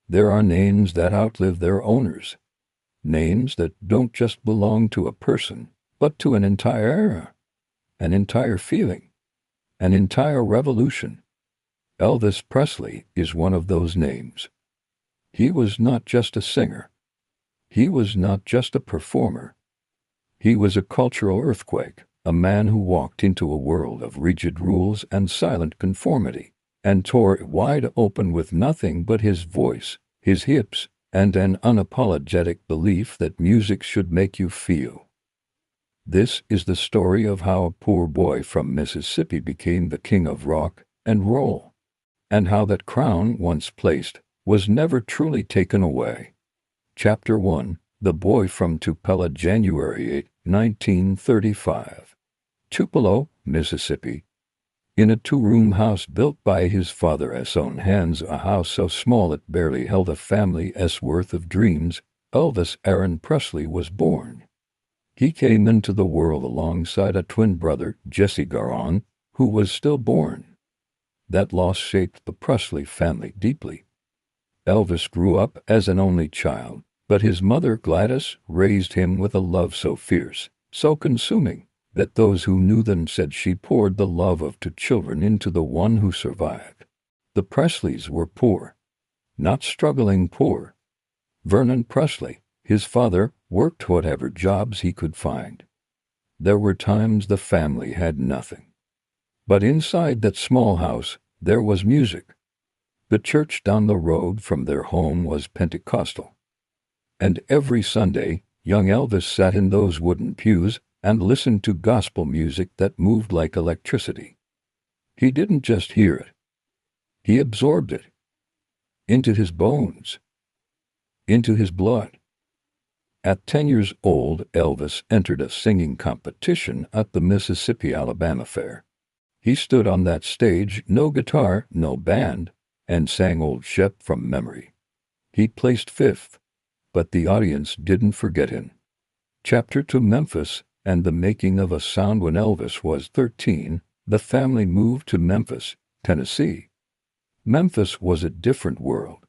There are names that outlive their owners, names that don't just belong to a person, but to an entire era, an entire feeling, an entire revolution. Elvis Presley is one of those names. He was not just a singer. He was not just a performer. He was a cultural earthquake, a man who walked into a world of rigid rules and silent conformity, and tore it wide open with nothing but his voice, his hips, and an unapologetic belief that music should make you feel. This is the story of how a poor boy from Mississippi became the king of rock and roll, and how that crown, once placed, was never truly taken away. Chapter 1: The Boy from Tupelo, January 8, 1935. Tupelo, Mississippi. In a two-room house built by his father's own hands, a house so small it barely held a family's worth of dreams, Elvis Aaron Presley was born. He came into the world alongside a twin brother, Jesse Garon, who was stillborn. That loss shaped the Presley family deeply. Elvis grew up as an only child, but his mother Gladys raised him with a love so fierce, so consuming, that those who knew them said she poured the love of two children into the one who survived. The Presleys were poor, not struggling poor. Vernon Presley, his father, worked whatever jobs he could find. There were times the family had nothing. But inside that small house, there was music. The church down the road from their home was Pentecostal. And every Sunday, young Elvis sat in those wooden pews and listened to gospel music that moved like electricity. He didn't just hear it. He absorbed it. Into his bones. Into his blood. At 10 years old, Elvis entered a singing competition at the Mississippi-Alabama Fair. He stood on that stage, no guitar, no band, and sang Old Shep from memory. He placed 5th, but the audience didn't forget him. Chapter 2: Memphis and the making of a sound. When Elvis was 13, the family moved to Memphis, Tennessee. Memphis was a different world.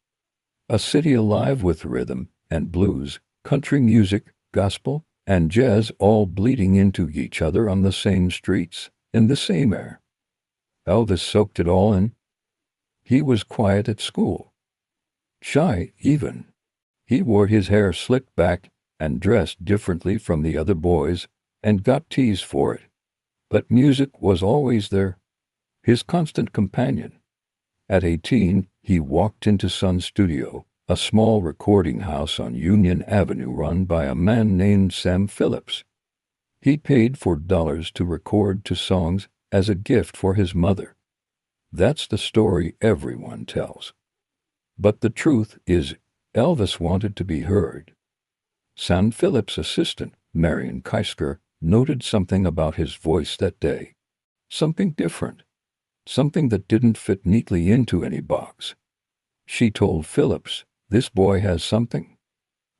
A city alive with rhythm and blues, country music, gospel, and jazz all bleeding into each other on the same streets, in the same air. Elvis soaked it all in. He was quiet at school. Shy, even. He wore his hair slicked back and dressed differently from the other boys, and got teased for it. But music was always there, his constant companion. At 18, he walked into Sun's studio, a small recording house on Union Avenue run by a man named Sam Phillips. He paid $4 to record 2 songs as a gift for his mother. That's the story everyone tells. But the truth is, Elvis wanted to be heard. Sam Phillips' assistant, Marion Keisker, noted something about his voice that day. Something different. Something that didn't fit neatly into any box. She told Phillips, "This boy has something."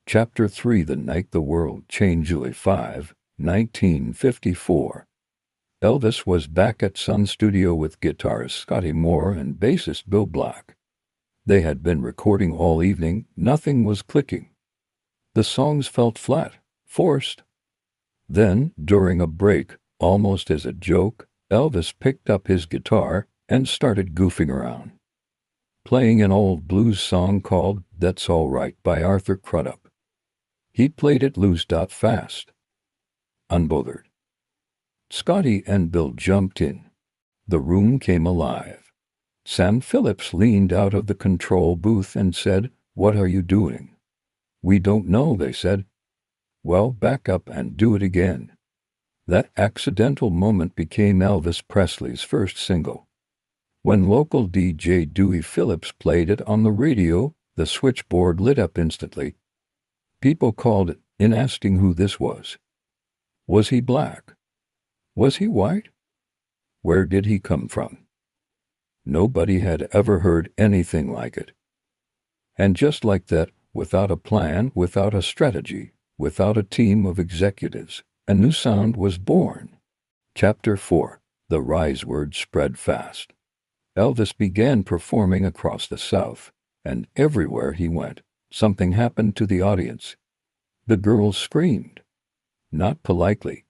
Chapter 3: The Night the World Changed. July 5, 1954. Elvis was back at Sun's studio with guitarist Scotty Moore and bassist Bill Black. They had been recording all evening. Nothing was clicking. The songs felt flat, forced. Then, during a break, almost as a joke, Elvis picked up his guitar and started goofing around, playing an old blues song called "That's All Right" by Arthur Crudup. He played it loose, fast, unbothered. Scotty and Bill jumped in. The room came alive. Sam Phillips leaned out of the control booth and said, "What are you doing?" "We don't know," they said. "Well, back up and do it again." That accidental moment became Elvis Presley's first single. When local DJ Dewey Phillips played it on the radio, the switchboard lit up instantly. People called in asking who this was. Was he black? Was he white? Where did he come from? Nobody had ever heard anything like it. And just like that, without a plan, without a strategy, without a team of executives, a new sound was born. Chapter 4: The rise. Word spread fast. Elvis began performing across the South, And everywhere he went, something happened to the audience. The girls screamed. Not politely,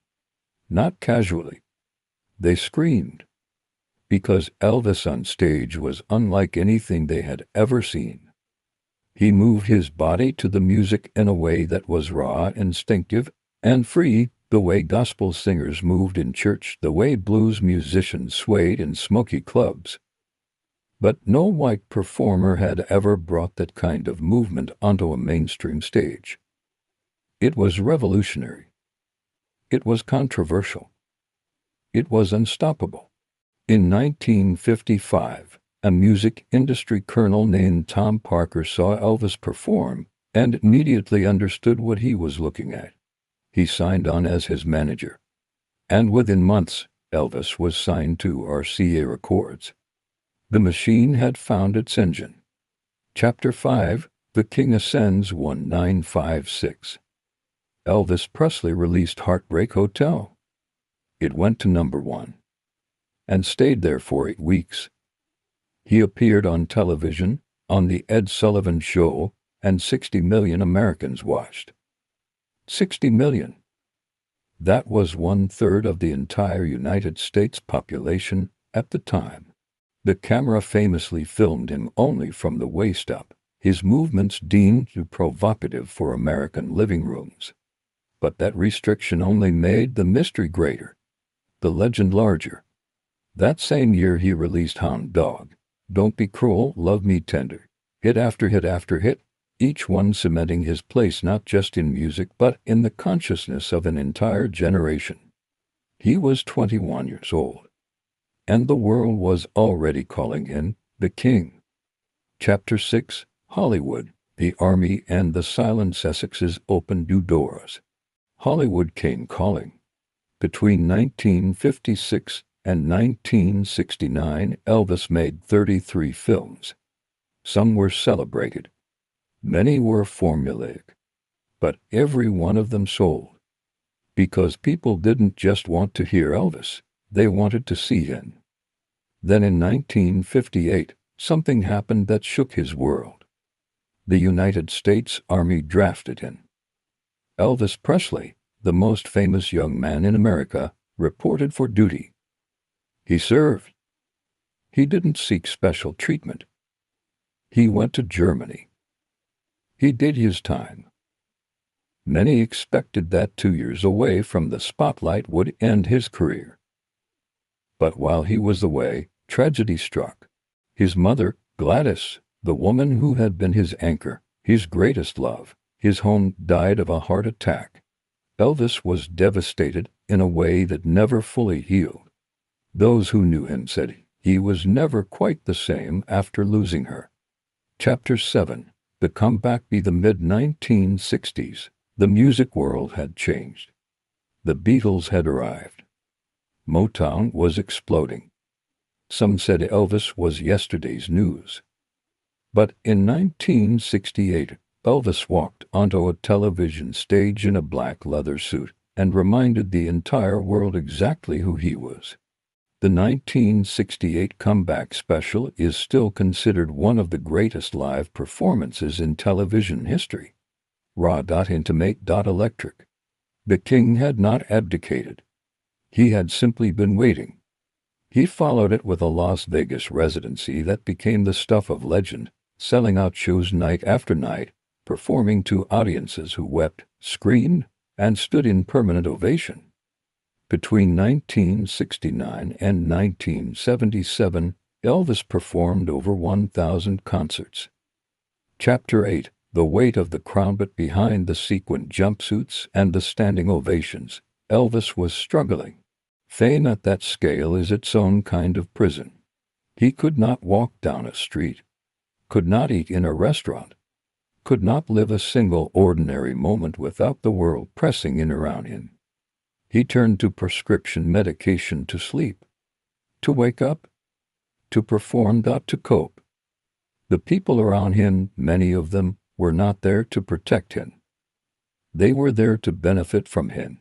not casually. They screamed. Because Elvis on stage was unlike anything they had ever seen. He moved his body to the music in a way that was raw, instinctive, and free, the way gospel singers moved in church, the way blues musicians swayed in smoky clubs. But no white performer had ever brought that kind of movement onto a mainstream stage. It was revolutionary. It was controversial. It was unstoppable. In 1955, a music industry colonel named Tom Parker saw Elvis perform and immediately understood what he was looking at. He signed on as his manager. And within months, Elvis was signed to RCA Records. The machine had found its engine. Chapter 5, The King Ascends 1956. Elvis Presley released Heartbreak Hotel. It went to number 1. And stayed there for 8 weeks. He appeared on television, on The Ed Sullivan Show, and 60 million Americans watched. 60 million. That was 1/3 of the entire United States population at the time. The camera famously filmed him only from the waist up, his movements deemed too provocative for American living rooms. But that restriction only made the mystery greater, the legend larger. That same year he released Hound Dog, Don't Be Cruel, Love Me Tender, hit after hit after hit, each one cementing his place not just in music but in the consciousness of an entire generation. He was 21 years old, and the world was already calling him the King. Chapter 6, Hollywood, the Army and the Silent Sussexes opened new doors. Hollywood came calling. Between 1956 and 1969, Elvis made 33 films. Some were celebrated. Many were formulaic. But every one of them sold. Because people didn't just want to hear Elvis, they wanted to see him. Then in 1958, something happened that shook his world. The United States Army drafted him. Elvis Presley, the most famous young man in America, reported for duty. He served. He didn't seek special treatment. He went to Germany. He did his time. Many expected that 2 years away from the spotlight would end his career. But while he was away, tragedy struck. His mother, Gladys, the woman who had been his anchor, his greatest love, his home, died of a heart attack. Elvis was devastated in a way that never fully healed. Those who knew him said he was never quite the same after losing her. Chapter 7, The Comeback. By the mid-1960s, the music world had changed. The Beatles had arrived. Motown was exploding. Some said Elvis was yesterday's news. But in 1968, Elvis walked onto a television stage in a black leather suit and reminded the entire world exactly who he was. The 1968 comeback special is still considered one of the greatest live performances in television history. Raw, intimate, electric. The King had not abdicated. He had simply been waiting. He followed it with a Las Vegas residency that became the stuff of legend, selling out shows night after night, performing to audiences who wept, screamed, and stood in permanent ovation. Between 1969 and 1977, Elvis performed over 1,000 concerts. Chapter 8, The Weight of the Crown. But behind the sequined jumpsuits and the standing ovations, Elvis was struggling. Fame at that scale is its own kind of prison. He could not walk down a street, could not eat in a restaurant, could not live a single ordinary moment without the world pressing in around him. He turned to prescription medication to sleep, to wake up, to perform, to cope. The people around him, many of them, were not there to protect him. They were there to benefit from him.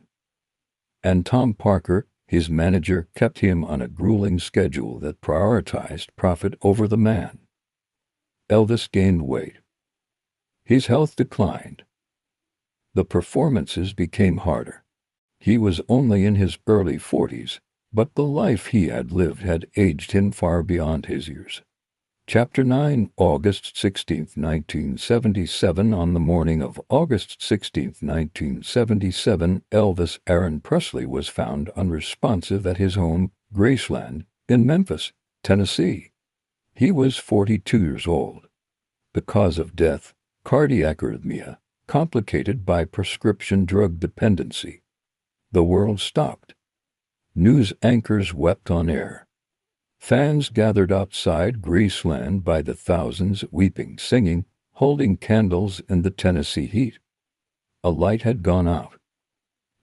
And Tom Parker, his manager, kept him on a grueling schedule that prioritized profit over the man. Elvis gained weight. His health declined. The performances became harder. He was only in his early 40s, but the life he had lived had aged him far beyond his years. Chapter 9, August 16, 1977. On the morning of August 16, 1977, Elvis Aaron Presley was found unresponsive at his home, Graceland, in Memphis, Tennessee. He was 42 years old. The cause of death, cardiac arrhythmia, complicated by prescription drug dependency. The world stopped. News anchors wept on air. Fans gathered outside Graceland by the thousands, weeping, singing, holding candles in the Tennessee heat. A light had gone out.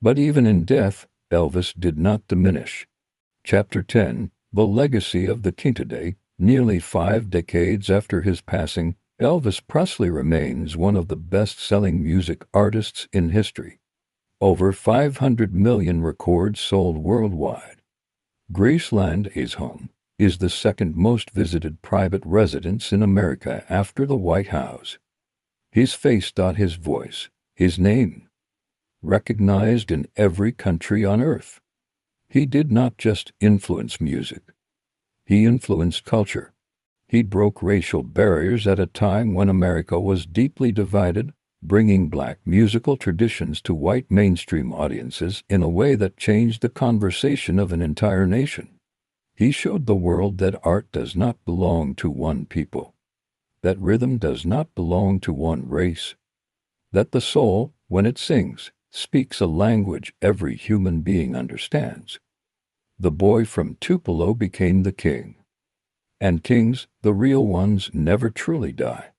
But even in death, Elvis did not diminish. Chapter 10, The Legacy of the King. Today, nearly 5 decades after his passing, Elvis Presley remains one of the best-selling music artists in history. Over 500 million records sold worldwide. Graceland, his home, is the second most visited private residence in America after the White House. His face, his voice, his name, recognized in every country on earth. He did not just influence music. He influenced culture. He broke racial barriers at a time when America was deeply divided, bringing black musical traditions to white mainstream audiences in a way that changed the conversation of an entire nation. He showed the world that art does not belong to one people, that rhythm does not belong to one race, that the soul, when it sings, speaks a language every human being understands. The boy from Tupelo became the king. And kings, the real ones, never truly die.